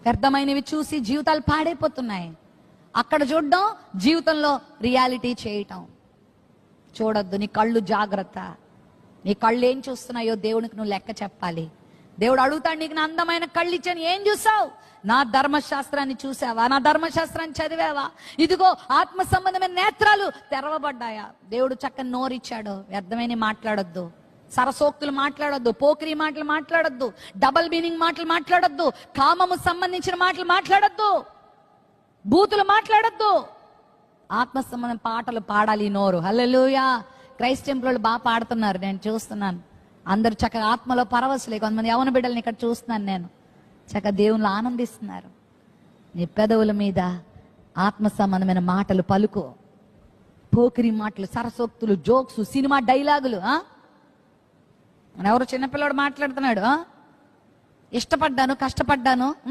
వ్యర్థమైనవి చూసి జీవితాలు పాడైపోతున్నాయి. అక్కడ చూడడం, జీవితంలో రియాలిటీ చేయటం చూడొద్దు. నీ కళ్ళు జాగ్రత్త. నీ కళ్ళు ఏం చూస్తున్నాయో దేవునికి నువ్వు లెక్క చెప్పాలి. దేవుడు అడుగుతాడు, నీకు నా అందమైన కళ్ళు ఇచ్చాను, ఏం చూసావు? నా ధర్మశాస్త్రాన్ని చూసావా? నా ధర్మశాస్త్రాన్ని చదివావా? ఇదిగో ఆత్మ సంబంధమైన నేత్రాలు తెరవబడ్డాయా? దేవుడు చక్కని నోరిచ్చాడు. వ్యర్థమైన మాట్లాడొద్దు, సరసోక్తులు మాట్లాడొద్దు, పోకిరి మాటలు మాట్లాడొద్దు, డబల్ మీనింగ్ మాటలు మాట్లాడొద్దు, కామము సంబంధించిన మాటలు మాట్లాడొద్దు, బూతులు మాట్లాడొద్దు. ఆత్మ సంబంధం పాటలు పాడాలి నోరు. హల్లెలూయా. క్రైస్ట్ టెంపుల్ బాగా పాడుతున్నారు, నేను చూస్తున్నాను. అందరు చక్కగా ఆత్మలో పరవశులే. కొంతమంది యవన బిడ్డల్ని ఇక్కడ చూస్తున్నాను నేను, చక్కగా దేవుళ్ళు ఆనందిస్తున్నారు. నీ పెదవుల మీద ఆత్మ సంబంధమైన మాటలు పలుకు. పోకిరి మాటలు, సరసోక్తులు, జోక్స్, సినిమా డైలాగులు. ఎవరు చిన్నపిల్లడు మాట్లాడుతున్నాడు, ఇష్టపడ్డాను, కష్టపడ్డాను,